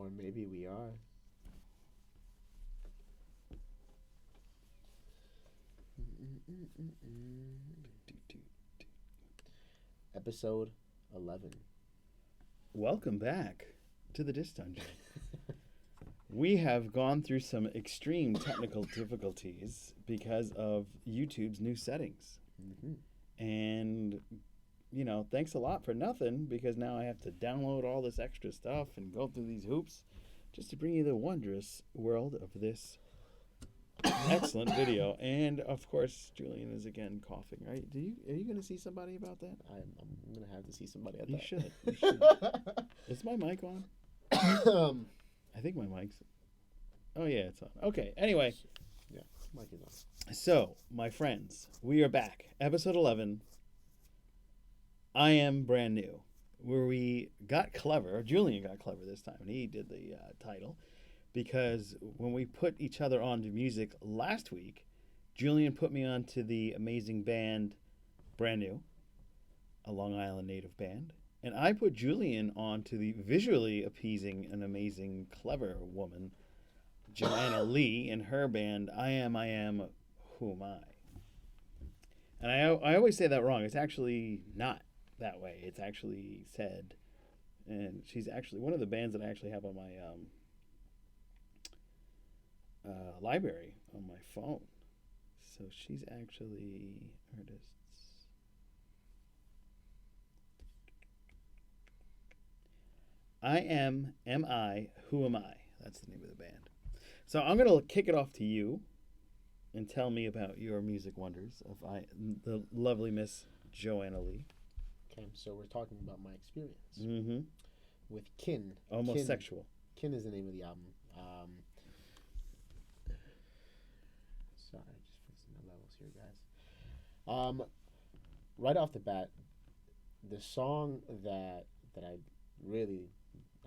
Or maybe we are. Episode 11. Welcome back to the Disc Dungeon. We have gone through some extreme technical difficulties because of YouTube's new settings. And, thanks a lot for nothing, because now I have to download all this extra stuff and go through these hoops just to bring you the wondrous world of this excellent video. And, of course, Julian is again coughing, right? Are you going to see somebody about that? I'm going to have to see somebody at You that. should. Is my mic on? I think my mic's... Oh, yeah, it's on. Okay, anyway. Yeah, mic is on. So, my friends, we are back. Episode 11. I Am Brand New. Where we got clever. Julian got clever this time, and he did the title. Because when we put each other on to music last week, Julian put me on to the amazing band Brand New, a Long Island native band. And I put Julian on to the visually appeasing and amazing, clever woman, Joanna Lee, and her band Iamamiwhoami. And I always say that wrong. It's actually not that way. It's actually said, and she's actually one of the bands that I actually have on my library on my phone. So she's actually artists. Who am I? That's the name of the band. So I'm gonna kick it off to you, and tell me about your music wonders of the lovely Miss Joanna Lee. Okay, so we're talking about my experience with Kin. Almost Kin, sexual. Kin is the name of the album. Sorry, just fixing the levels here, guys. Right off the bat, the song that I really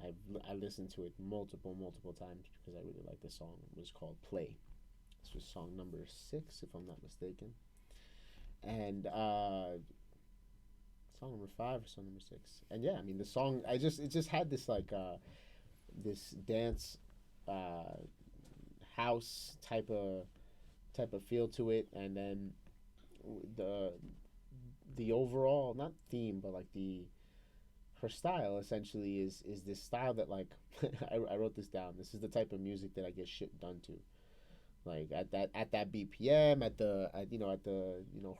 I listened to it multiple times because I really like the song was called Play. This was song number 6, if I'm not mistaken, and song number 5 or song number 6. And yeah, I mean the song it just had this like this dance house type of feel to it, and then the overall, not theme, but like her style essentially is this style that, like, I wrote this down. This is the type of music that I get shit done to, like at that BPM,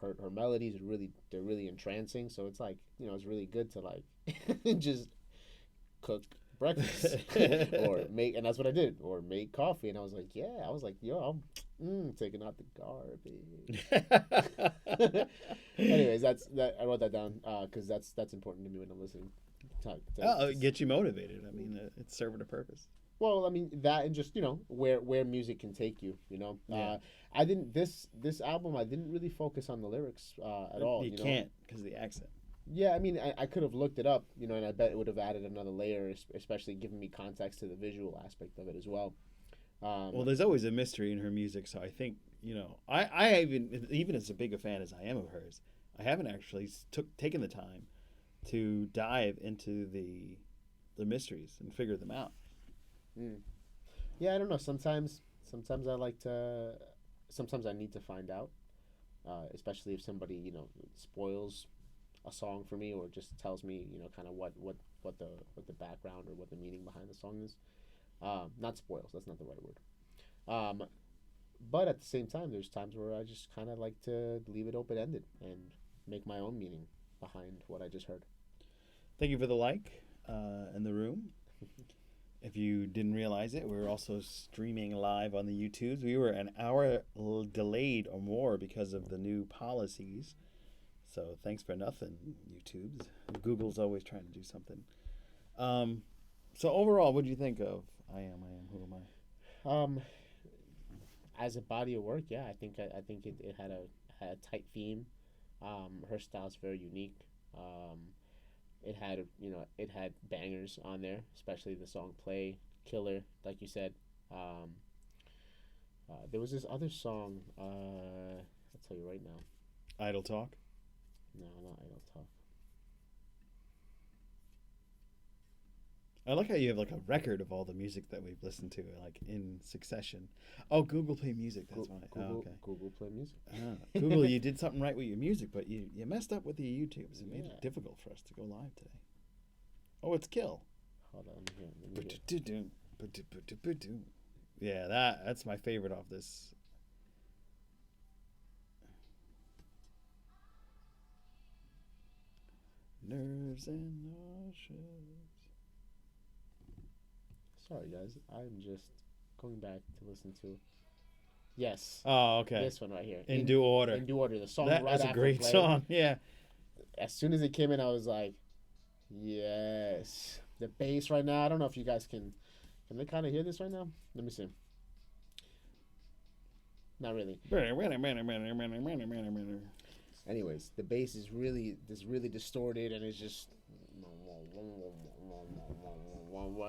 her melodies they're really entrancing. So it's like, it's really good to like just cook breakfast or make, and that's what I did, or make coffee. And I was like, yo, I'm taking out the garbage. Anyways, I wrote that down because that's important to me when I'm listening. It gets you motivated. I mean, it's serving a purpose. Well, I mean that, and just where music can take you. Yeah. I didn't this album. I didn't really focus on the lyrics at all. You can't, because of the accent. Yeah, I mean, I could have looked it up, and I bet it would have added another layer, especially giving me context to the visual aspect of it as well. Well, there's always a mystery in her music, so I think, I even as big a fan as I am of hers, I haven't actually taken the time to dive into the mysteries and figure them out. Yeah, I don't know. Sometimes I like to. Sometimes I need to find out, especially if somebody spoils a song for me, or just tells me kind of what the background or what the meaning behind the song is. Not spoils. That's not the right word. But at the same time, there's times where I just kind of like to leave it open ended and make my own meaning behind what I just heard. Thank you for the like in the room. If you didn't realize it, we're also streaming live on the YouTubes. We were an hour delayed or more because of the new policies. So thanks for nothing, YouTubes. Google's always trying to do something. So overall, what do you think of Who Am I? As a body of work, yeah, I think it had a tight theme. Her style's very unique. It had bangers on there, especially the song "Play," killer, like you said. There was this other song. I'll tell you right now. Idle Talk. No, not Idle Talk. I like how you have like a record of all the music that we've listened to, like in succession. Oh, Google Play Music. That's why. Google, Oh, okay. Google Play Music. Google, you did something right with your music, but you messed up with the YouTubes. It made Yeah. it difficult for us to go live today. Oh, it's Kill. Hold on. Here, let me get- Yeah, that's my favorite off this. Nerves and nauseous. Sorry, guys. I'm just going back to listen to. Yes. Oh, okay. This one right here. In due order. In due order. The song That's right a after great play. song. Yeah. As soon as it came in, I was like, yes. The bass right now. I don't know if you guys can they kind of hear this right now? Let me see. Not really. Anyways, the bass is really distorted and it's just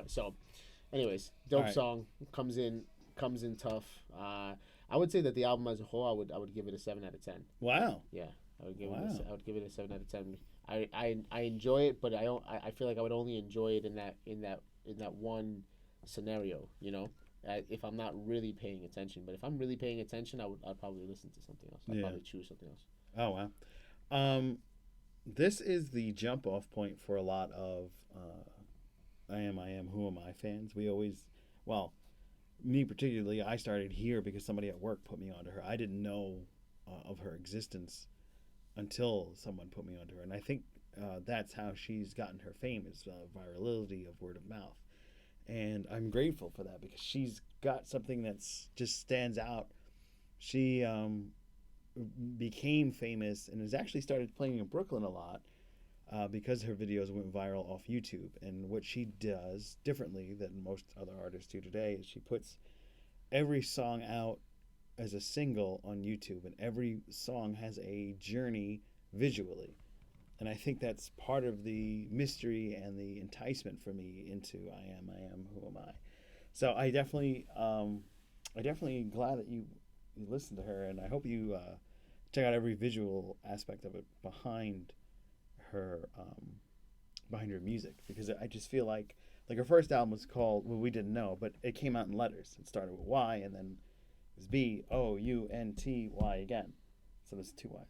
so. Anyways, dope All right. song comes in tough. I would say that the album as a whole, I would give it a 7 out of 10. Wow. Yeah, I would give Wow. it. I would give it a 7 out of 10. I enjoy it, but I feel like I would only enjoy it in that one scenario. You know, if I'm not really paying attention. But if I'm really paying attention, I'd probably listen to something else. I'd Yeah. probably choose something else. Oh wow. This is the jump off point for a lot of Iamamiwhoami fans. We always, well, me particularly, I started here because somebody at work put me onto her. I didn't know of her existence until someone put me onto her, and I think that's how she's gotten her fame, is virality of word of mouth. And I'm grateful for that because she's got something that's just stands out. She became famous and has actually started playing in Brooklyn a lot because her videos went viral off YouTube. And what she does differently than most other artists do today is she puts every song out as a single on YouTube, and every song has a journey visually. And I think that's part of the mystery and the enticement for me into I am, who am I. So I definitely glad that you listened to her, and I hope you check out every visual aspect of it behind her music, because I just feel like her first album was called, well, we didn't know, but it came out in letters. It started with Y and then it was Bounty again, so there's 2 Y's.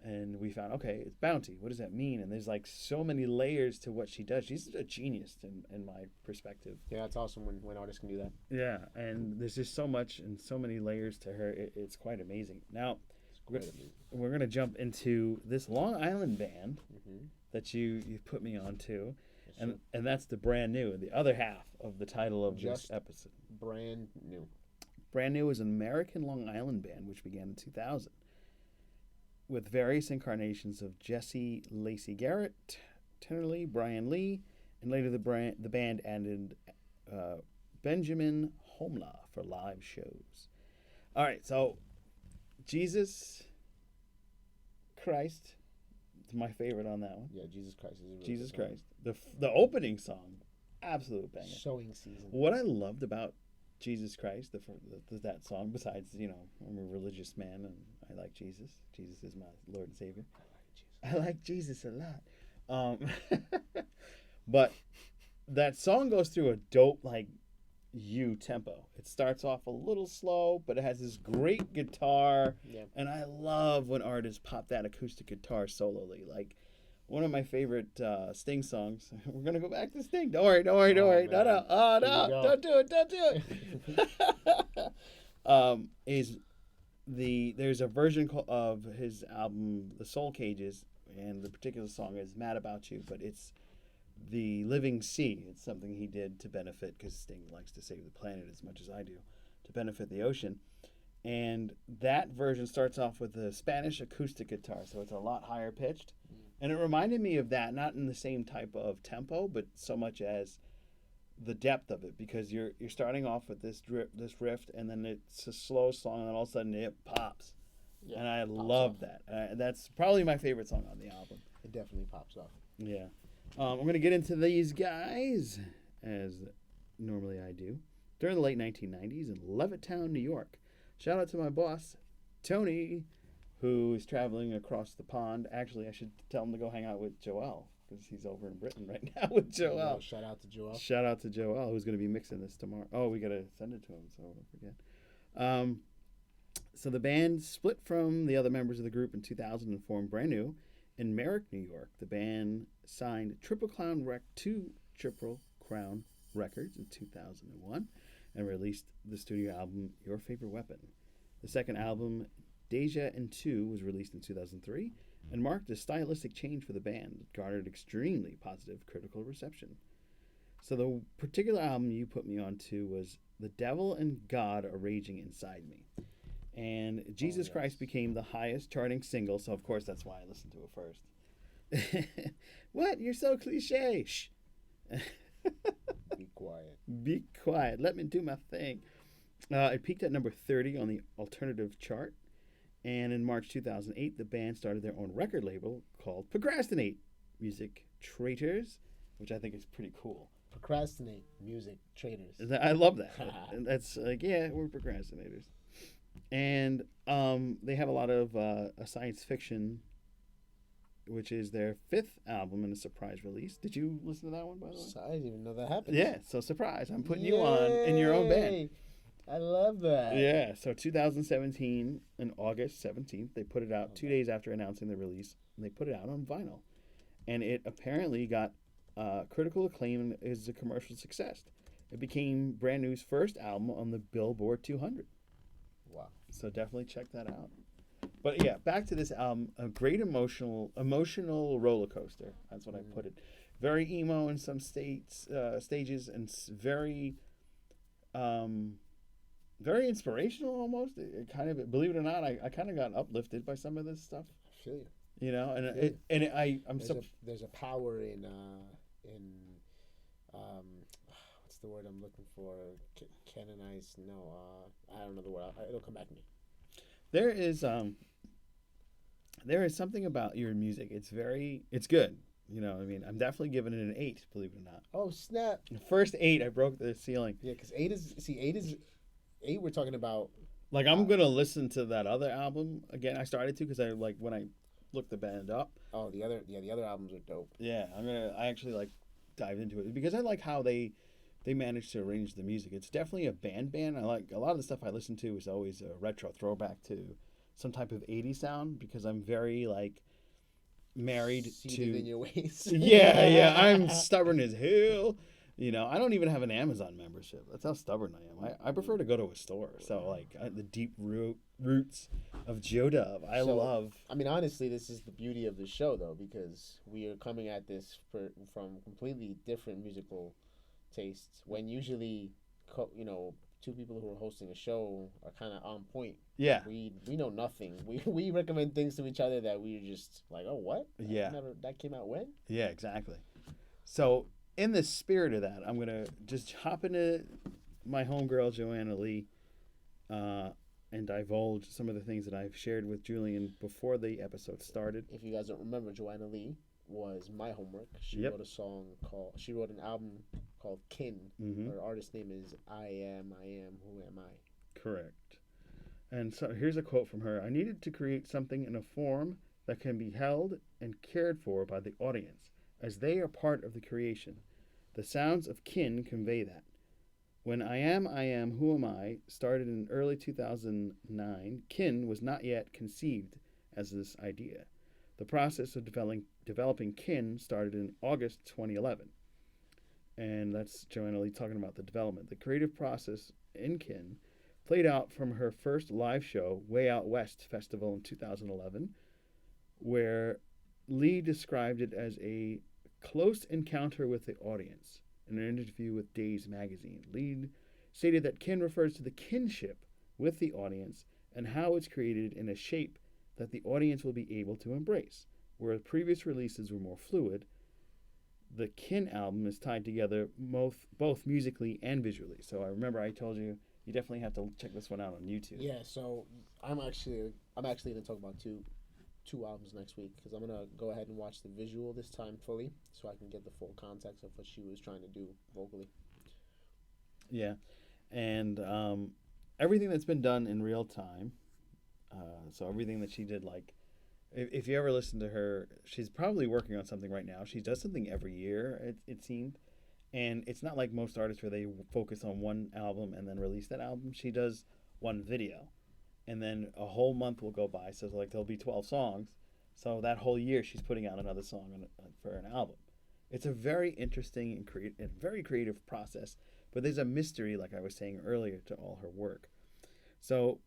And we found, okay, it's bounty. What does that mean? And there's like so many layers to what she does. She's a genius in my perspective. Yeah, it's awesome when artists can do that. Yeah, and there's just so much and so many layers to her. It's quite amazing. Now, we're going to jump into this Long Island band that you've put me on to. And that's the Brand New, the other half of the title of this episode. Brand New. Brand New is an American Long Island band which began in 2000. With various incarnations of Jesse Lacey Garrett, Tennerly, Brian Lee, and later the band added Benjamin Homla for live shows. All right, so Jesus Christ is my favorite on that one. Yeah, Jesus Christ is a really Jesus good Christ. The opening song, absolute banger. Showing season. What I loved about Jesus Christ, that song, besides, I'm a religious man and I like Jesus. Jesus is my Lord and Savior. I like Jesus a lot. But that song goes through a dope, tempo. It starts off a little slow, but it has this great guitar. Yeah. And I love when artists pop that acoustic guitar solely. Like, one of my favorite Sting songs. We're gonna go back to Sting. Don't worry. No. Don't do it. There's a version of his album, The Soul Cages, and the particular song is Mad About You, but it's The Living Sea. It's something he did to benefit, because Sting likes to save the planet as much as I do, to benefit the ocean. And that version starts off with a Spanish acoustic guitar, so it's a lot higher pitched. And it reminded me of that, not in the same type of tempo, but so much as the depth of it, because you're starting off with this riff, and then it's a slow song, and then all of a sudden it pops. Yeah, and I love that. That's probably my favorite song on the album. It definitely pops off. Yeah. I'm going to get into these guys, as normally I do, during the late 1990s in Levittown, New York. Shout out to my boss, Tony, who is traveling across the pond. Actually, I should tell him to go hang out with Joelle, because he's over in Britain right now with Joel. Shout out to Joel. Shout out to Joel, who's going to be mixing this tomorrow. Oh, we got to send it to him, so I don't forget. So the band split from the other members of the group in 2000 and formed brand new in Merrick, New York. The band signed Triple Crown Records in 2001 and released the studio album Your Favorite Weapon. The second album, Deja and Two, was released in 2003 and marked a stylistic change for the band. It garnered extremely positive critical reception. So the particular album you put me on to was The Devil and God Are Raging Inside Me. And Jesus Christ became the highest charting single, so of course that's why I listened to it first. What? You're so cliche. Shh. Be quiet. Be quiet. Let me do my thing. It peaked at number 30 on the alternative chart. And in March 2008, the band started their own record label called Procrastinate Music Traitors, which I think is pretty cool. Procrastinate Music Traitors. I love that. And that's like, yeah, we're procrastinators. And they have a lot of a science fiction, which is their fifth album and a surprise release. Did you listen to that one, by the way? I didn't even know that happened. Yeah, so surprise. I'm putting you on in your own band. I love that. Yeah, so 2017, on August 17th, they put it out 2 days after announcing the release, and they put it out on vinyl. And it apparently got critical acclaim and is a commercial success. It became Brand New's first album on the Billboard 200. Wow. So definitely check that out. But yeah, back to this album, a great emotional roller coaster. That's what I put it. Very emo in some stages, and very very inspirational almost. It kind of, believe it or not, I kind of got uplifted by some of this stuff. I feel you. You know, There's a power in what's the word I'm looking for? Canonized? No, I don't know the word. It'll come back to me. There is something about your music. It's good. You know, I mean, I'm definitely giving it an 8, believe it or not. Oh, snap. The first 8, I broke the ceiling. Yeah, because 8 we're talking about. Like, I'm going to listen to that other album again. I started to because when I looked the band up. Oh, the other albums are dope. Yeah, I actually dived into it because I like how they managed to arrange the music. It's definitely a band. I like a lot of the stuff I listen to is always a retro throwback to some type of 80s sound because I'm very married Seated to in your ways. yeah, I'm stubborn as hell. You know, I don't even have an Amazon membership. That's how stubborn I am. I prefer to go to a store. So the deep roots of Joe Dove. I love. I mean, honestly, this is the beauty of the show, though, because we are coming at this from completely different musical tastes. When usually, two people who are hosting a show are kind of on point. Yeah. We know nothing. We recommend things to each other that we're just like, oh, what? That came out when? Yeah, exactly. So in the spirit of that, I'm going to just hop into my homegirl, Joanna Lee, and divulge some of the things that I've shared with Julian before the episode started. If you guys don't remember, Joanna Lee was my homework. She wrote an album called Kin. Mm-hmm. Her artist name is Iamamiwhoami. Correct. And so here's a quote from her. I needed to create something in a form that can be held and cared for by the audience, as they are part of the creation. The sounds of Kin convey that. When I Am, Who Am I started in early 2009, Kin was not yet conceived as this idea. The process of developing Kin started in August 2011. And that's Joanna Lee talking about the development. The creative process in Kin played out from her first live show, Way Out West Festival in 2011, where Lee described it as a close encounter with the audience. In an interview with Days magazine, Lee stated that Kin refers to the kinship with the audience and how it's created in a shape that the audience will be able to embrace. Whereas previous releases were more fluid, the Kin album is tied together both musically and visually. So I remember I told you definitely have to check this one out on YouTube. Yeah, so I'm actually going to talk about two albums next week because I'm going to go ahead and watch the visual this time fully so I can get the full context of what she was trying to do vocally. Yeah, and everything that's been done in real time, so everything that she did If you ever listen to her, she's probably working on something right now. She does something every year, it seemed. And it's not like most artists where they focus on one album and then release that album. She does one video. And then a whole month will go by. So, like, there'll be 12 songs. So that whole year, she's putting out another song for an album. It's a very interesting and very creative process. But there's a mystery, like I was saying earlier, to all her work. So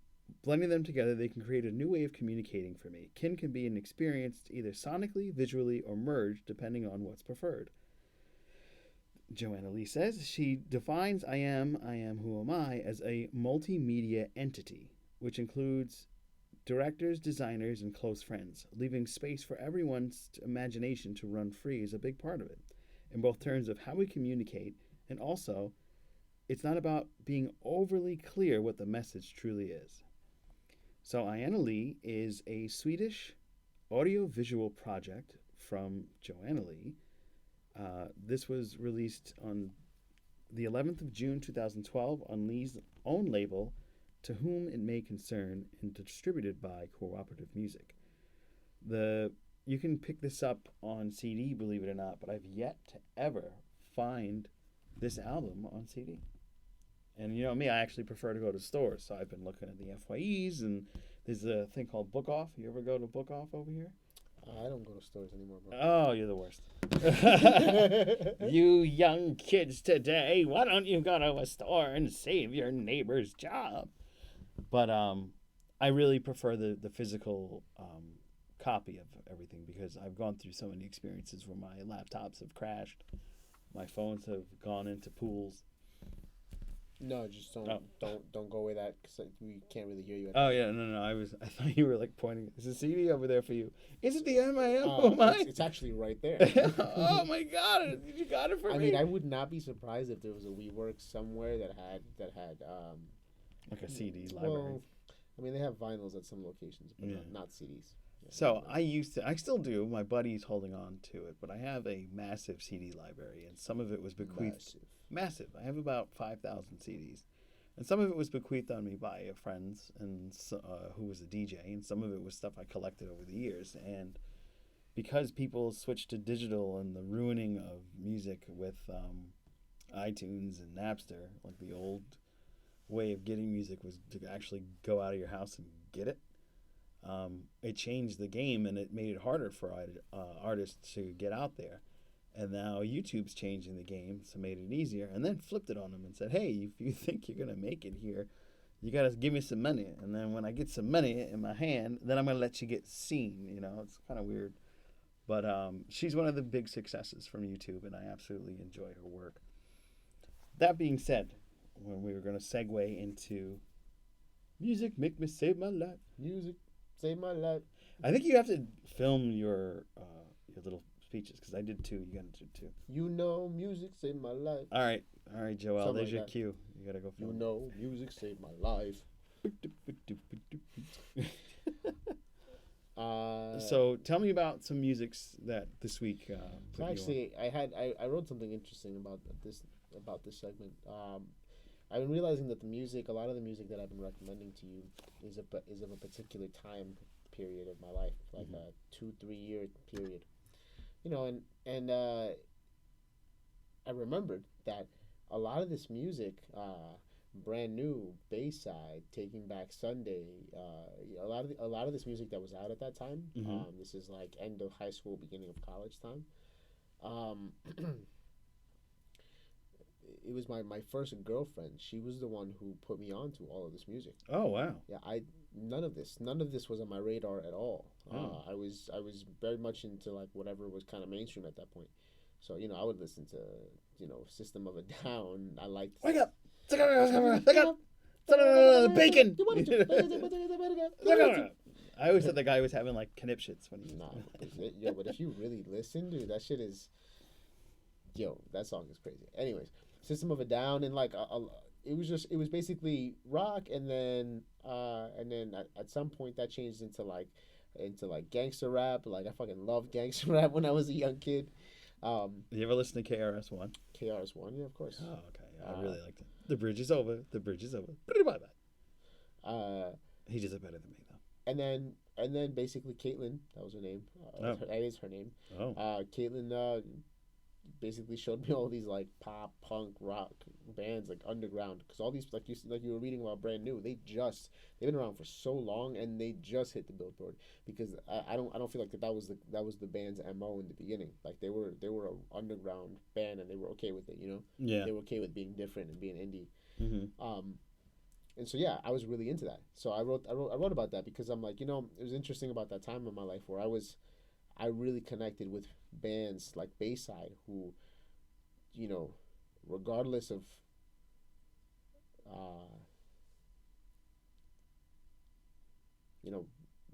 blending them together, they can create a new way of communicating for me. Kin can be an experience either sonically, visually, or merged, depending on what's preferred. Joanna Lee says she defines Iamamiwhoami as a multimedia entity, which includes directors, designers, and close friends. Leaving space for everyone's imagination to run free is a big part of it, in both terms of how we communicate and also it's not about being overly clear what the message truly is. So Joanna Lee is a Swedish audio-visual project from Joanna Lee. This was released on the 11th of June 2012 on Lee's own label, To Whom It May Concern, and distributed by Cooperative Music. You can pick this up on CD, believe it or not, but I've yet to ever find this album on CD. And you know me, I actually prefer to go to stores, so I've been looking at the FYEs, and there's a thing called Book Off. You ever go to Book Off over here? I don't go to stores anymore, bro. Oh, you're the worst. You young kids today, why don't you go to a store and save your neighbor's job? But I really prefer the physical copy of everything because I've gone through so many experiences where my laptops have crashed, my phones have gone into pools. No, just don't go with that because we can't really hear you. Oh yeah, no. I thought you were like pointing. There's a CD over there for you. Is it the MIM? It's actually right there. Oh my God! You got it for me. I mean, I would not be surprised if there was a WeWork somewhere that had like a CD library. Well, I mean, they have vinyls at some locations, but not CDs. Yeah, so I still do. My buddy's holding on to it, but I have a massive CD library, and some of it was bequeathed. Massive. I have about 5,000 CDs, and some of it was bequeathed on me by friends and who was a DJ, and some of it was stuff I collected over the years. And because people switched to digital and the ruining of music with iTunes and Napster, like the old way of getting music was to actually go out of your house and get it. It changed the game and it made it harder for artists to get out there. And now YouTube's changing the game, so made it easier, and then flipped it on them and said, hey, if you think you're going to make it here, you got to give me some money. And then when I get some money in my hand, then I'm going to let you get seen. You know, it's kind of weird. But she's one of the big successes from YouTube, and I absolutely enjoy her work. That being said, when we were going to segue into music, make me save my life. Music, save my life. I think you have to film your little speeches because I did two. You got to do two. You know, music saved my life. All right, Joel. Something there's like your that. cue. You gotta go film. You know, music saved my life. So tell me about some musics that this week. So actually, I wrote something interesting about this segment. I've been realizing that a lot of the music that I've been recommending to you is of a particular time period of my life, like a 2-3 year period. You know, and I remembered that a lot of this music, brand new, Bayside, Taking Back Sunday, a lot of this music that was out at that time. This is like end of high school, beginning of college time. It was my first girlfriend. She was the one who put me on to all of this music. Oh wow! Yeah, none of this was on my radar at all. I was very much into like whatever was kind of mainstream at that point. So I would listen to System of a Down. I liked. Wake up! Wake up! Bacon. I always thought the guy was having like conniptions when he. Nah, but if you really listen, dude, that shit is. That song is crazy. Anyways, System of a Down and like it was basically rock and then at some point that changed into like gangster rap. Like I fucking loved gangster rap when I was a young kid. You ever listen to KRS-One? KRS-One, yeah, of course. Oh, okay. I really liked it. The bridge is over. The bridge is over. He does it better than me though. And then and then basically Caitlin, that was her name. Oh. That is her name. Oh. Caitlin basically showed me all these like pop, punk, rock bands, like underground, because all these like you were reading about Brand New, they've been around for so long, and they just hit the Billboard, because I don't feel like that was the band's mo in the beginning. Like they were a underground band, and they were okay with it, you know. Yeah. They were okay with being different and being indie. Mm-hmm. And so yeah, I was really into that. So I wrote about that, because I'm like, you know, it was interesting about that time in my life where I really connected with bands like Bayside, who, you know, regardless of uh, you know,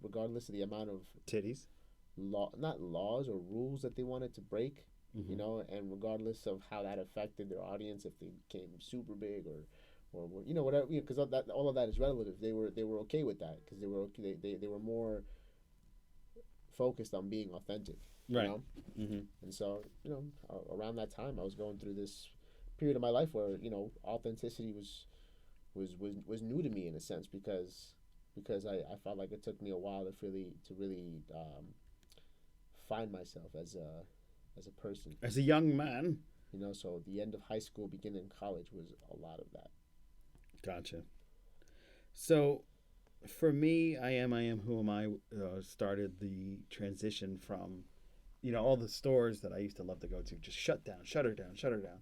regardless of the amount of Titties. not laws or rules that they wanted to break, Mm-hmm. you know, and regardless of how that affected their audience, if they became super big or you know, whatever, because all of that is relative. They were okay with that, because they were okay, they were more focused on being authentic, you Right. know. Mm-hmm. And so, you know, around that time, I was going through this period of my life where, you know, authenticity was new to me, in a sense, because I felt like it took me a while to really find myself as a person. As a young man. You know, so the end of high school, beginning of college was a lot of that. Gotcha. So, for me, Iamamiwhoami started the transition from, all the stores that I used to love to go to just shut down, shutter down, shutter down.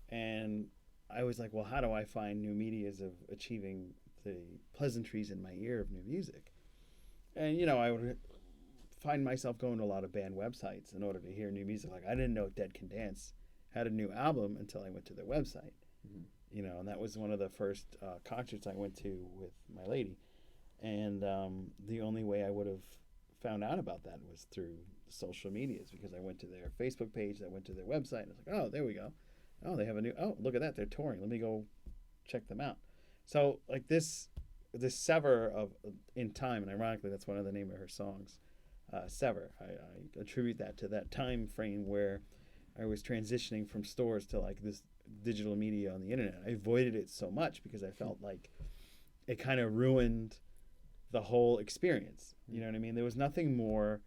And I was like, well, how do I find new medias of achieving the pleasantries in my ear of new music? And, I would find myself going to a lot of band websites in order to hear new music. Like, I didn't know Dead Can Dance had a new album until I went to their website. Mm-hmm. And that was one of the first concerts I went to with my lady. And the only way I would have found out about that was through social medias, because I went to their Facebook page, I went to their website, and I was like, oh, there we go. Oh, they have a new, oh, look at that, they're touring. Let me go check them out. So, like, this sever of in time, and ironically, that's one of the name of her songs, Sever. I attribute that to that time frame where I was transitioning from stores to, like, this digital media on the internet. I avoided it so much because I felt like it kind of ruined the whole experience. You know what I mean? There was nothing more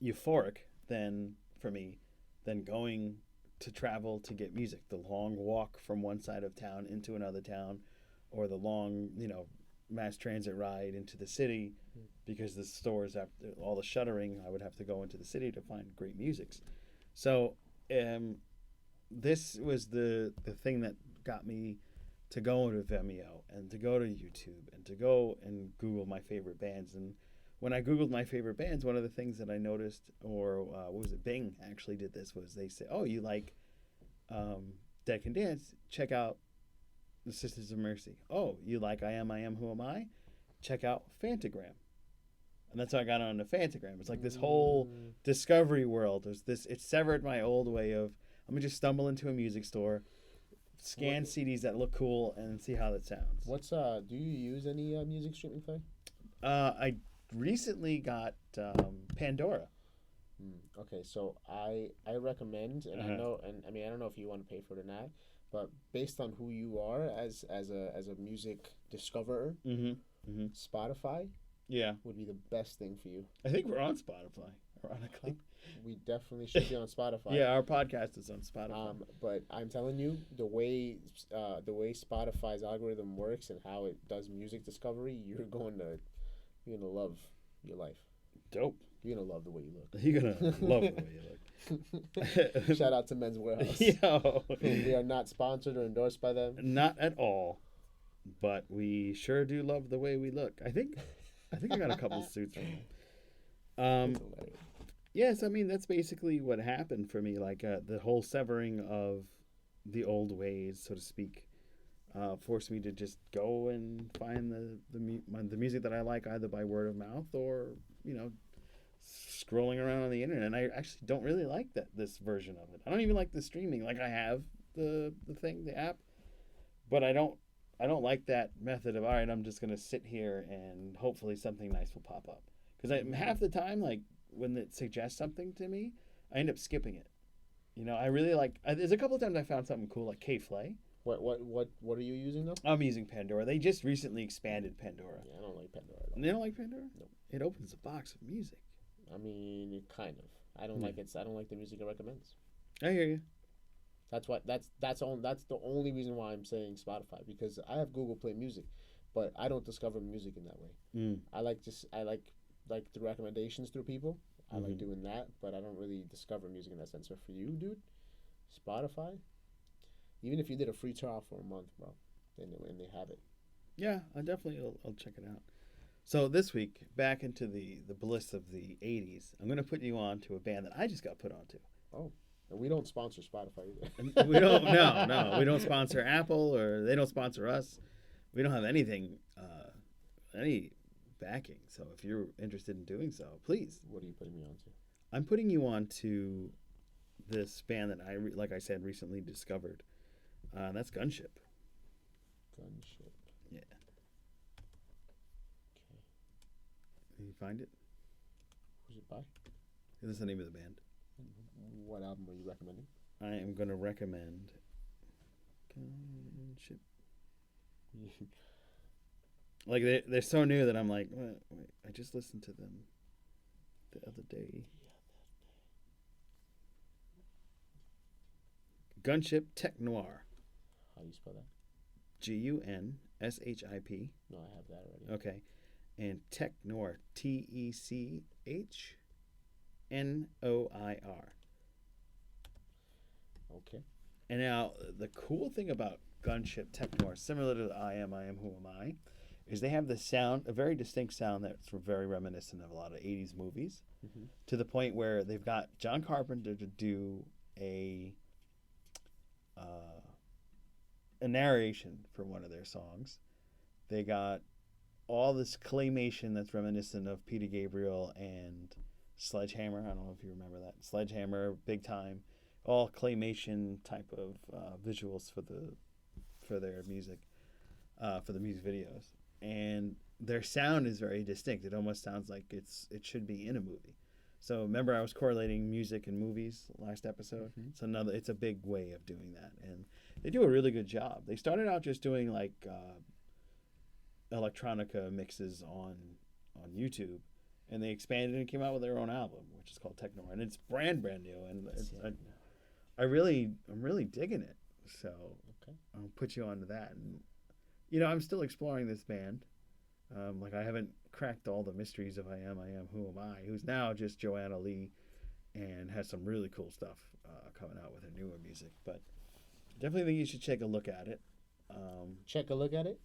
euphoric for me than going to travel to get music. The long walk from one side of town into another town, or the long, mass transit ride into the city, because the stores, after all the shuttering, I would have to go into the city to find great musics. So this was the thing that got me to go to Vimeo and to go to YouTube and to go and Google my favorite bands. And when I Googled my favorite bands, one of the things that I noticed, or what was it, Bing actually did this, was they say, oh, you like Dead Can Dance? Check out the Sisters of Mercy. Oh, you like Iamamiwhoami? Check out Fantagram. And that's how I got on the Fantagram. It's like this whole discovery world. It severed my old way of, let me just stumble into a music store, scan CDs that look cool, and see how that sounds. Do you use any music streaming thing? I recently got Pandora. Okay, so I recommend, and I know, and I mean, I don't know if you want to pay for it or not, but based on who you are as a music discoverer, Spotify, would be the best thing for you. I think we're on Spotify, ironically. We definitely should be on Spotify. Yeah, our podcast is on Spotify. But I'm telling you, the way Spotify's algorithm works and how it does music discovery, you're gonna love your life. Dope. You're gonna love the way you look. You're gonna love the way you look. Shout out to Men's Warehouse. Yo. We are not sponsored or endorsed by them. Not at all. But we sure do love the way we look. I think I got a couple suits from them. Yes, I mean, that's basically what happened for me. Like, the whole severing of the old ways, so to speak, forced me to just go and find the music that I like, either by word of mouth or, scrolling around on the internet. And I actually don't really like this version of it. I don't even like the streaming. Like, I have the app, but I don't like that method of, all right, I'm just going to sit here and hopefully something nice will pop up. Because half the time, like, when it suggests something to me, I end up skipping it. I really like, there's a couple of times I found something cool, like K-Flay. What are you using though? I'm using Pandora. They just recently expanded Pandora. Yeah, I don't like Pandora at all. They don't like Pandora? Nope. It opens a box of music. I mean, kind of. I don't like it. I don't like the music it recommends. I hear you. That's the only reason why I'm saying Spotify, because I have Google Play Music, but I don't discover music in that way. I like the recommendations through people. I like doing that, but I don't really discover music in that sense. So for you, dude, Spotify, even if you did a free trial for a month, bro, and they have it. Yeah, I'll check it out. So this week, back into the bliss of the 80s, I'm going to put you on to a band that I just got put onto. Oh, and we don't sponsor Spotify either. And we don't, no, we don't sponsor Apple, or they don't sponsor us. We don't have anything, any backing. So if you're interested in doing so, please. What are you putting me on to? I'm putting you on to this band that like I said, recently discovered. That's Gunship. Gunship. Yeah. Okay. Can you find it? Who's it by? This is the name of the band. What album are you recommending? I am going to recommend Gunship. Like they're so new that I'm like, wait, I just listened to them the other day. Gunship Tech Noir. How do you spell that? Gunship. No, I have that already. Okay. And Tech Noir. TECHNOIR. Okay. And now the cool thing about Gunship Tech Noir, similar to Iamamiwhoami, is they have the sound, a very distinct sound that's very reminiscent of a lot of 80s movies, to the point where they've got John Carpenter to do a narration for one of their songs. They got all this claymation that's reminiscent of Peter Gabriel and Sledgehammer. I don't know if you remember that. Sledgehammer, big time. All claymation type of visuals for their music, for the music videos. And their sound is very distinct. It almost sounds like it should be in a movie. So remember, I was correlating music and movies last episode. It's a big way of doing that, and they do a really good job. They started out just doing like electronica mixes on YouTube, and they expanded and came out with their own album, which is called Techno, and it's brand new, and I'm really digging it. So I'll put you onto that, and I'm still exploring this band. Like I haven't cracked all the mysteries of Who Am I, who's now just Joanna Lee, and has some really cool stuff coming out with her newer music. But definitely think you should take a look at it. Check a look at it.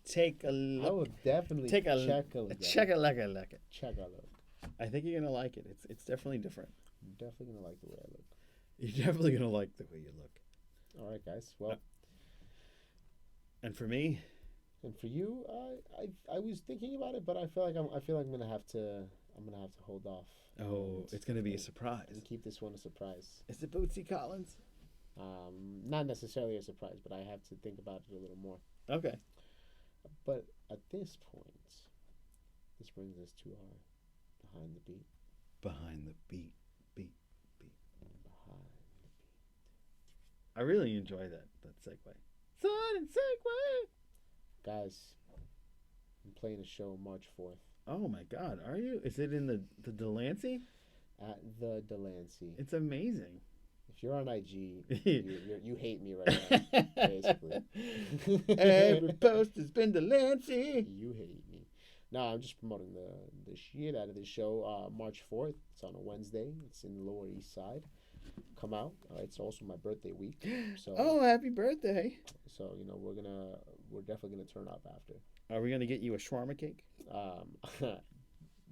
Take a look. I will definitely check a look. Check a look. Check a look. I think you're gonna like it. It's definitely different. I'm definitely gonna like the way I look. You're definitely gonna like the way you look. All right, guys. Well, and for me, and for you, I was thinking about it, but I feel like I'm gonna have to hold off. Oh, it's gonna be a surprise. And keep this one a surprise. Is it Bootsy Collins? Not necessarily a surprise, but I have to think about it a little more. Okay. But at this point, this brings us to our behind the beat. Behind the beat. Behind the beat. I really enjoy that segue. Sudden segue. Guys, I'm playing a show March 4th. Oh my God, are you? Is it in the Delancey? At the Delancey. It's amazing. If you're on IG, you hate me right now, basically. Every post has been Delancey. You hate me. No, I'm just promoting the shit out of this show. March 4th. It's on a Wednesday. It's in the Lower East Side. Come out. It's also my birthday week. So. Oh, happy birthday! So we're definitely gonna turn up after. Are we gonna get you a shawarma cake?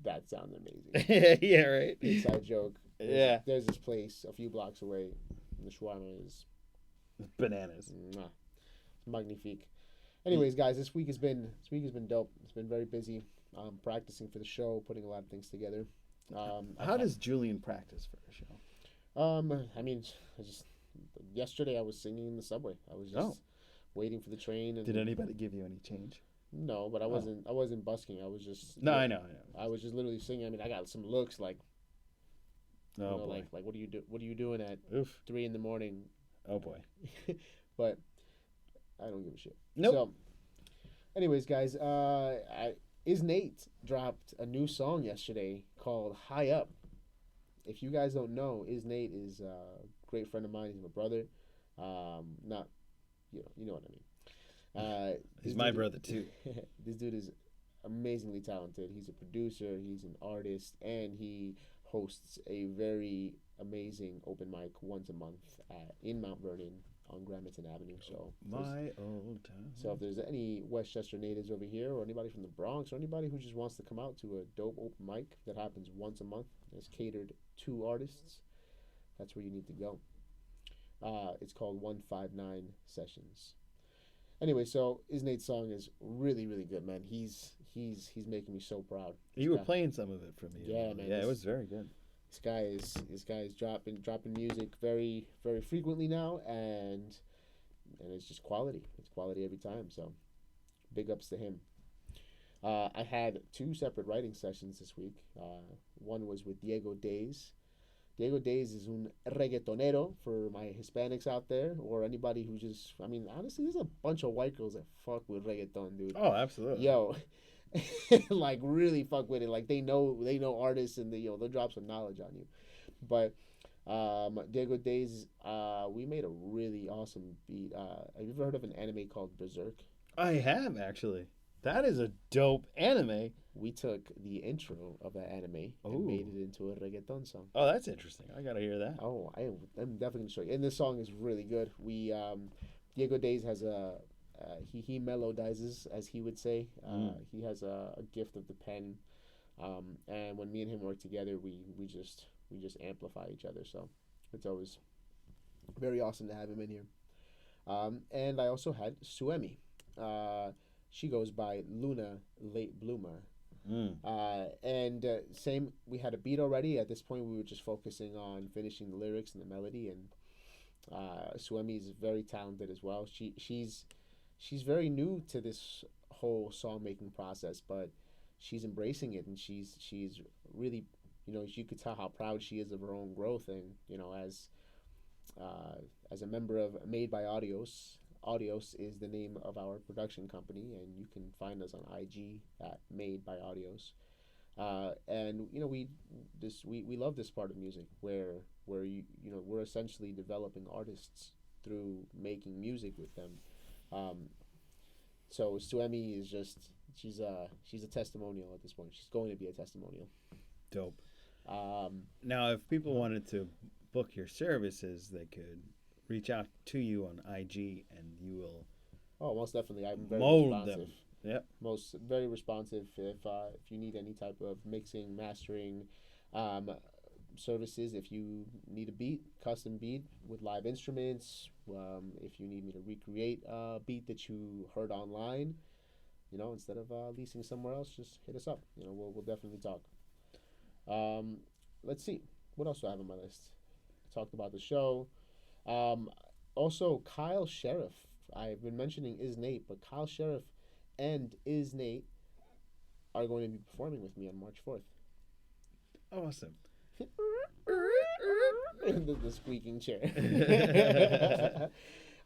That sounds amazing. Yeah, right. Inside joke. There's this place a few blocks away, and the shawarma is bananas. It's magnifique. Anyways, guys, this week has been dope. It's been very busy. Practicing for the show, putting a lot of things together. How does Julian practice for a show? I mean, yesterday I was singing in the subway. I was just waiting for the train. And did anybody give you any change? No, but I wasn't busking. I was just. No, I know. I was just literally singing. I mean, I got some looks like. Oh boy. Like what are you doing at 3 a.m? Oh boy. But I don't give a shit. Nope. So, anyways, guys, Is Nate dropped a new song yesterday called "High Up." If you guys don't know, Is Nate is a great friend of mine. He's my brother. Not, you know what I mean. He's This my dude, brother too. this dude is amazingly talented. He's a producer, he's an artist, and he hosts a very amazing open mic once a month in Mount Vernon on Gramerton Avenue. My old town. So if there's any Westchester natives over here, or anybody from the Bronx, or anybody who just wants to come out to a dope open mic that happens once a month, it's catered to artists, that's where you need to go. It's called 159 Sessions. Anyway, so Isnate's song is really, really good, man. He's making me so proud. You were playing some of it for me. Yeah, man. Yeah, it was very good. This guy is dropping music very, very frequently now, and it's just quality. It's quality every time. So, big ups to him. I had two separate writing sessions this week. One was with Diego Days. Diego Days is un reggaetonero for my Hispanics out there, or anybody who just, I mean, honestly, there's a bunch of white girls that fuck with reggaeton, dude. Oh, absolutely. Yo, like really fuck with it. Like they know artists, and they'll drop some knowledge on you. But Diego Days, we made a really awesome beat. Have you ever heard of an anime called Berserk? I have, actually. That is a dope anime. We took the intro of that anime and made it into a reggaeton song. Oh, that's interesting. I gotta hear that. Oh, I'm definitely gonna show you. And this song is really good. We Diego Days has a he melodizes, as he would say. He has a gift of the pen, and when me and him work together, we just amplify each other. So it's always very awesome to have him in here. And I also had Suemi. She goes by Luna Late Bloomer. And same, we had a beat already. At this point, we were just focusing on finishing the lyrics and the melody. And Suemi is very talented as well. She's very new to this whole song making process, but she's embracing it, and she's really, you could tell how proud she is of her own growth. And as a member of Made by Audios. Audios is the name of our production company, and you can find us on IG at Made by Audios. And we love this part of music where we're essentially developing artists through making music with them. So Suemi is just she's a testimonial at this point. She's going to be a testimonial. Dope. Now, if people wanted to book your services, they could reach out to you on IG, and you will. Oh, most definitely. I'm very mold responsive. them. Yep. Very responsive. If you need any type of mixing, mastering, services, if you need a beat, custom beat with live instruments, if you need me to recreate a beat that you heard online, instead of leasing somewhere else, just hit us up. We'll definitely talk. Let's see. What else do I have on my list? I talked about the show. Also, Kyle Sheriff. I've been mentioning Is Nate, but Kyle Sheriff and Is Nate are going to be performing with me on March 4th. Awesome. the squeaking chair.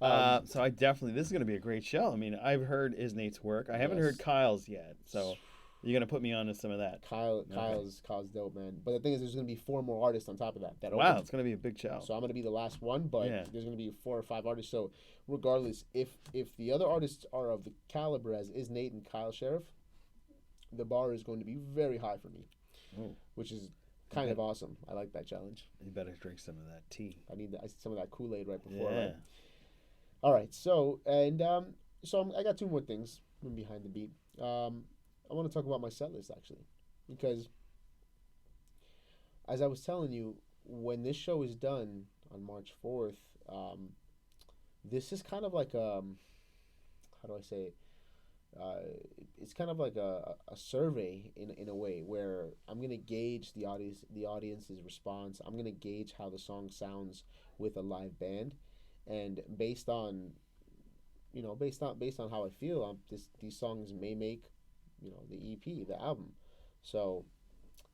So I definitely, this is going to be a great show. I mean, I've heard Is Nate's work. I haven't heard Kyle's yet, so you're going to put me on to some of that. Kyle's dope, man. But the thing is, there's going to be 4 more artists on top of that. Wow, it's going to be a big show. So I'm going to be the last one, but there's going to be 4 or 5 artists. So regardless, if the other artists are of the caliber as Is Nate and Kyle Sheriff, the bar is going to be very high for me, which is kind of awesome. I like that challenge. You better drink some of that tea. I need some of that Kool-Aid right before. Yeah. Right? All right. So I got 2 more things behind the beat. I want to talk about my set list, actually, because as I was telling you, when this show is done on March 4th, this is kind of like how do I say it? It's kind of like a survey in a way, where I'm gonna gauge the audience's response. I'm gonna gauge how the song sounds with a live band, and based on how I feel, these songs may make the EP, the album. So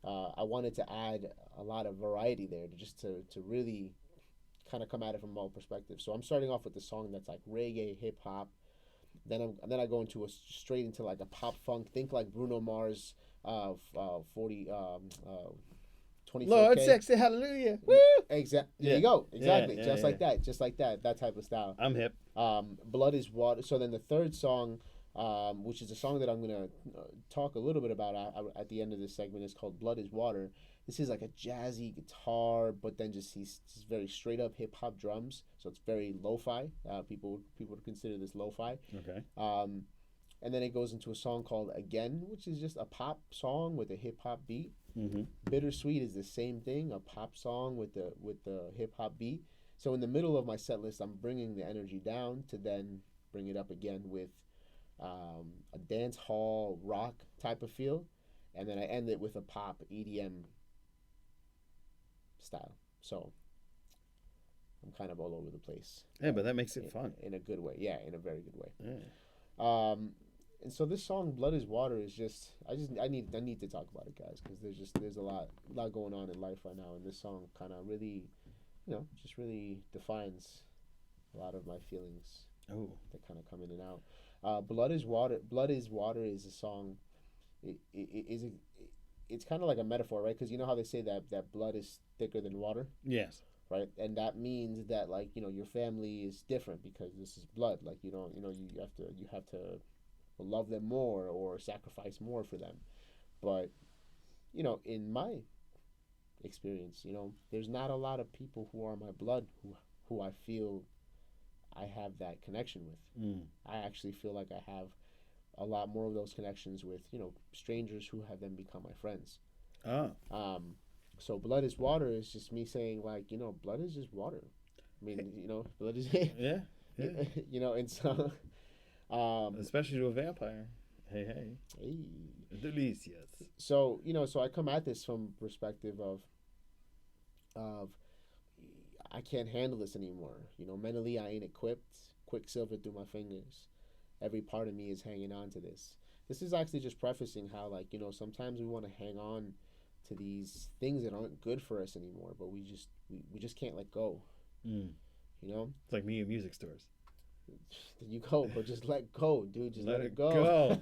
I wanted to add a lot of variety there, to really kind of come at it from all perspectives. So I'm starting off with the song that's like reggae, hip hop, Then I go into straight into like a pop funk. Think like Bruno Mars, 40 Lord, 24K. sexy, hallelujah. Woo! Exactly. There Yeah. you go. Yeah, Exactly. yeah, Just yeah. like that. Just like that. That type of style. I'm hip. Blood is water. So then the third song, which is a song that I'm gonna talk a little bit about at the end of this segment, is called "Blood Is Water." This is like a jazzy guitar, but then he's just very straight up hip hop drums. So it's very lo-fi. People would consider this lo-fi. Okay. And then it goes into a song called "Again," which is just a pop song with a hip hop beat. Mm-hmm. Bittersweet is the same thing, a pop song with the hip hop beat. So in the middle of my set list, I'm bringing the energy down to then bring it up again with a dance hall rock type of feel, and then I end it with a pop EDM style. So I'm kind of all over the place. Yeah, but that makes it fun. In a good way. Yeah, in a very good way. Yeah. And so this song "Blood Is Water" is just I need to talk about it, guys, because there's a lot going on in life right now, and this song kind of really, just really defines a lot of my feelings. Oh. That kind of come in and out. "Blood Is Water." "Blood Is Water" is a song. It's kind of like a metaphor, right? Because you know how they say that blood is thicker than water. Yes. Right, and that means that, like, your family is different because this is blood. Like, you don't, you have to love them more or sacrifice more for them. But in my experience, there's not a lot of people who are my blood who I feel I have that connection with. I actually feel like I have a lot more of those connections with strangers who have then become my friends. So "Blood Is Water" is just me saying, like, blood is just water. I mean, blood is yeah. and so especially to a vampire. Hey. Delicious. So so I come at this from perspective of I can't handle this anymore. Mentally I ain't equipped. Quicksilver through my fingers. Every part of me is hanging on to this. This is actually just prefacing how, like, sometimes we want to hang on to these things that aren't good for us anymore, but we just can't let go. It's like me in music stores. There you go, but just let go, dude. Just let it go.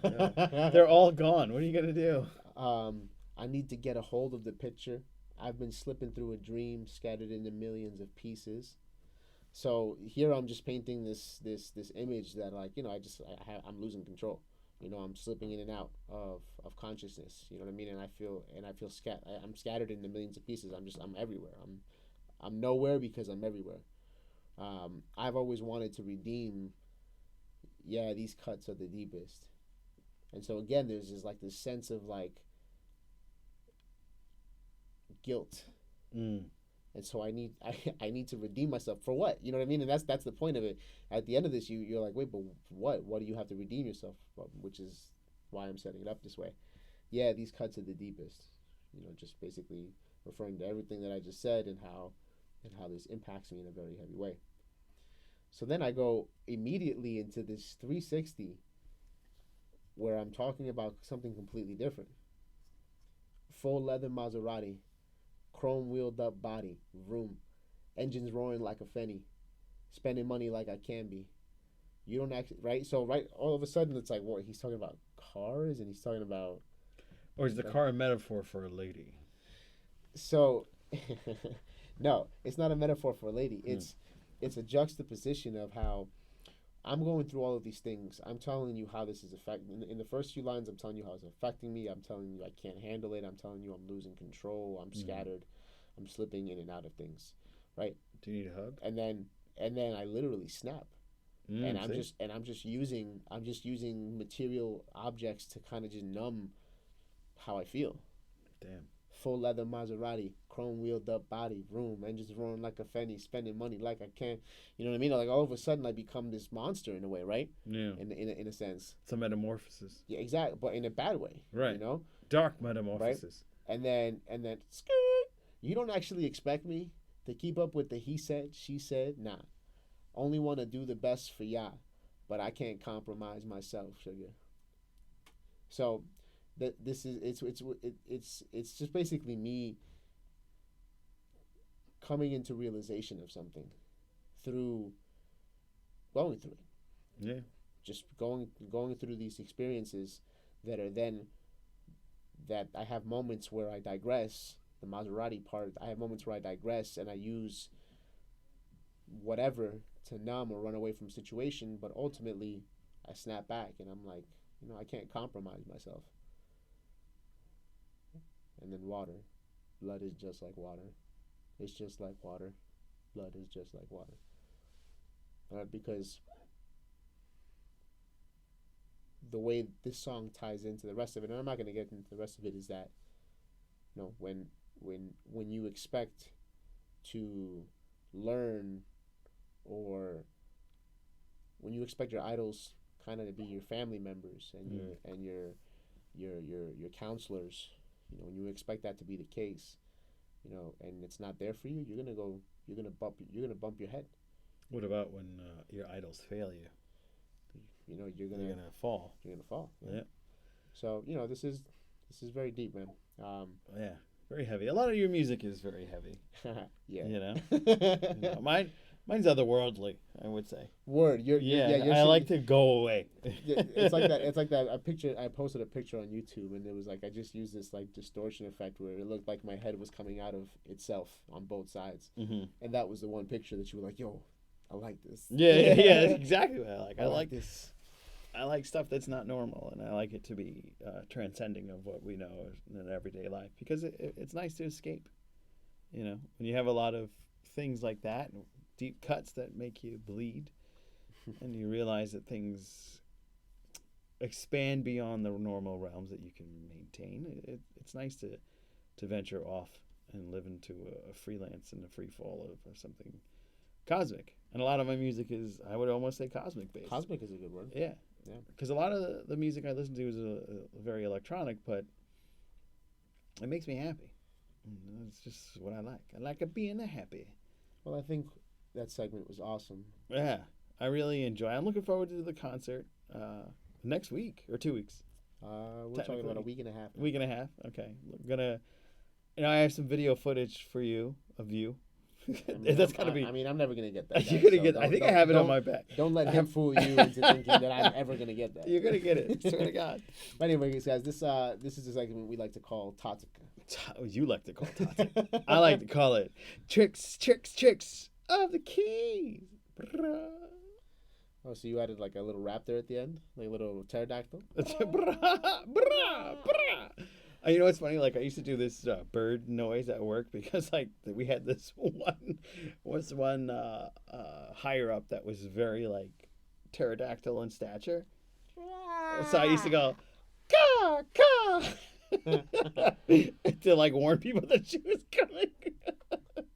They're all gone. What are you gonna do? I need to get a hold of the picture. I've been slipping through a dream, scattered into millions of pieces. So here I'm just painting this image that, like, I'm losing control. I'm slipping in and out of consciousness. You know what I mean? And I feel I'm scattered into millions of pieces. I'm everywhere. I'm nowhere because I'm everywhere. I've always wanted to redeem. Yeah, these cuts are the deepest. And so again, there's this sense of, like, guilt. And so I need to redeem myself for what? You know what I mean? And that's the point of it. At the end of this, you're like, wait, but what? What do you have to redeem yourself from? Which is why I'm setting it up this way. Yeah, these cuts are the deepest. Just basically referring to everything that I just said and how this impacts me in a very heavy way. So then I go immediately into this 360 where I'm talking about something completely different. Full leather Maserati. Chrome wheeled up body, vroom, engines roaring like a Fenny, spending money like I can be. You don't actually, right? So all of a sudden it's like, what, he's talking about cars and he's talking about. Or is the car a metaphor for a lady? So, no, it's not a metaphor for a lady. It's a juxtaposition of how I'm going through all of these things. I'm telling you how this is affecting. In the first few lines, I'm telling you how it's affecting me. I'm telling you I can't handle it. I'm telling you I'm losing control. I'm scattered. I'm slipping in and out of things, right? Do you need a hug? And then I literally snap, and I'm just using material objects to kind of just numb how I feel. Damn. Full leather Maserati, chrome wheeled up body, room, engines roaring like a Fenny, spending money like I can. You know what I mean? Like, all of a sudden I become this monster in a way, right? Yeah. In a sense. It's a metamorphosis. Yeah, exactly, but in a bad way. Right. Dark metamorphosis. Right? And then skirt. You don't actually expect me to keep up with the he said, she said. Nah. Only want to do the best for ya, but I can't compromise myself, sugar. So this is it's just basically me coming into realization of something through going through it. Yeah. just going through these experiences that are then that I have moments where I digress. The Maserati part, I have moments where I digress and I use whatever to numb or run away from situation, but ultimately I snap back and I'm like, I can't compromise myself. And then water. Blood is just like water. It's just like water. Blood is just like water. Because the way this song ties into the rest of it, and I'm not going to get into the rest of it, is that when you expect to learn, or when you expect your idols kind of to be your family members and your counselors, when you expect that to be the case, and it's not there for you, you're gonna bump your head. What about when your idols fail you? You're gonna fall. You're gonna fall. Yeah. So this is very deep, man. Yeah, very heavy. A lot of your music is very heavy. Yeah. Mine's otherworldly, I would say. Word. I like to go away. It's like that. It's like that. A picture. I posted a picture on YouTube, and it was like I just used this like distortion effect where it looked like my head was coming out of itself on both sides, and that was the one picture that you were like, "Yo, I like this." Yeah. That's exactly what I like. I like this. I like stuff that's not normal, and I like it to be transcending of what we know in everyday life, because it's nice to escape. When you have a lot of things like that, deep cuts that make you bleed, and you realize that things expand beyond the normal realms that you can maintain. It's nice to venture off and live into a freelance and a free fall of something cosmic. And a lot of my music is, I would almost say, cosmic based. Cosmic is a good word. Yeah. Because a lot of the music I listen to is very electronic, but it makes me happy. It's just what I like. I like being happy. Well, I think that segment was awesome. Yeah, I really enjoy it. I'm looking forward to the concert next week or 2 weeks. We're talking about a week and a half. Week and a half. Okay. I'm gonna. I have some video footage for you of you. That's gotta be. I mean, I'm never gonna get that. You're gonna get. I think I have it on my back. Don't let him fool you into thinking that I'm ever gonna get that. You're gonna get it. Swear to God. But anyways, guys, this is a segment we like to call Tatica. You like to call it Tatica. I like to call it tricks of the keys. Oh, so you added like a little rap there at the end, like a little pterodactyl. You know what's funny? Like, I used to do this bird noise at work because like we had this one higher up that was very like pterodactyl in stature. So I used to go caw caw to like warn people that she was coming.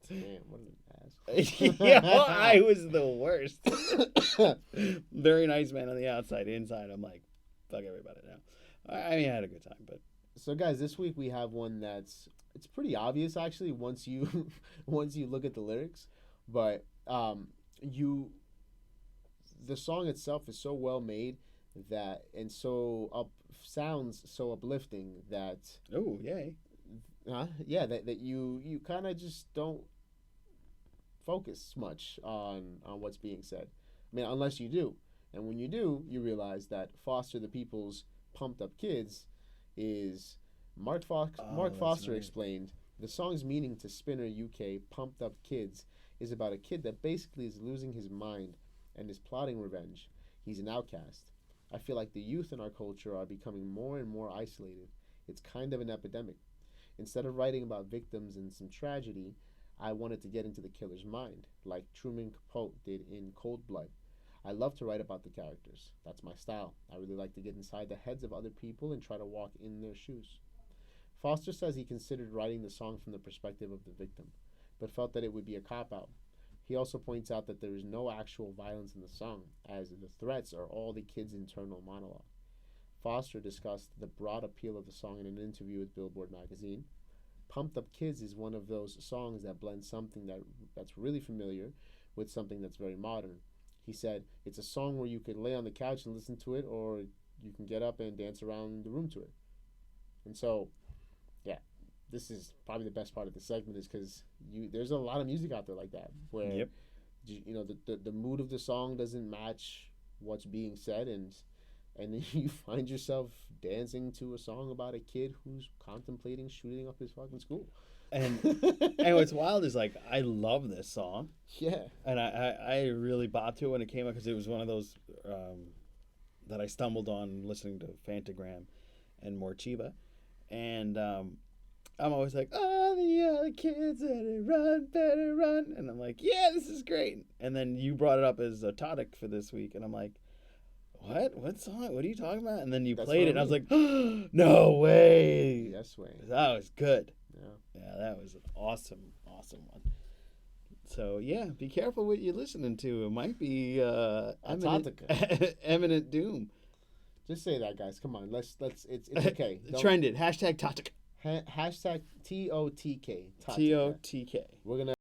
Damn, what an ass. Yeah, I was the worst. Very nice man on the outside. Inside, I'm like, fuck everybody now. I mean, I had a good time, but. So guys, this week we have one it's pretty obvious actually once you look at the lyrics, but the song itself is so well made and sounds so uplifting that yay. That you kind of just don't focus much on what's being said. I mean, unless you do. And when you do, you realize that Foster the People's Pumped Up Kids is Mark Foster right. explained, the song's meaning to Spinner UK Pumped Up Kids is about a kid that basically is losing his mind and is plotting revenge. He's an outcast. I feel like the youth in our culture are becoming more and more isolated. It's kind of an epidemic. Instead of writing about victims and some tragedy, I wanted to get into the killer's mind, like Truman Capote did in Cold Blood. I love to write about the characters. That's my style. I really like to get inside the heads of other people and try to walk in their shoes. Foster says he considered writing the song from the perspective of the victim, but felt that it would be a cop-out. He also points out that there is no actual violence in the song, as the threats are all the kid's internal monologue. Foster discussed the broad appeal of the song in an interview with Billboard magazine. Pumped Up Kids is one of those songs that blends something that's really familiar with something that's very modern. He said, it's a song where you could lay on the couch and listen to it, or you can get up and dance around the room to it. And so, yeah, this is probably the best part of the segment, is because there's a lot of music out there like that, where the mood of the song doesn't match what's being said, and then you find yourself dancing to a song about a kid who's contemplating shooting up his fucking school. And and what's wild is like I love this song, Yeah. and I really bopped to it when it came out because it was one of those that I stumbled on listening to Fantagram and more Chiba, and I'm always like, oh, the other kids better run, and I'm like, yeah, this is great. And then you brought it up as a topic for this week, and I'm like, what song? What are you talking about? And then you That's played it, what I and I was like, oh, no way. Yes way. That was good. Yeah. Yeah, that was an awesome one. So yeah, be careful what you're listening to. It might be imminent doom. Just say that, guys. Come on. Let's. It's okay. Trend it. Hashtag Totic. Hashtag TOTK. TOTK. We're gonna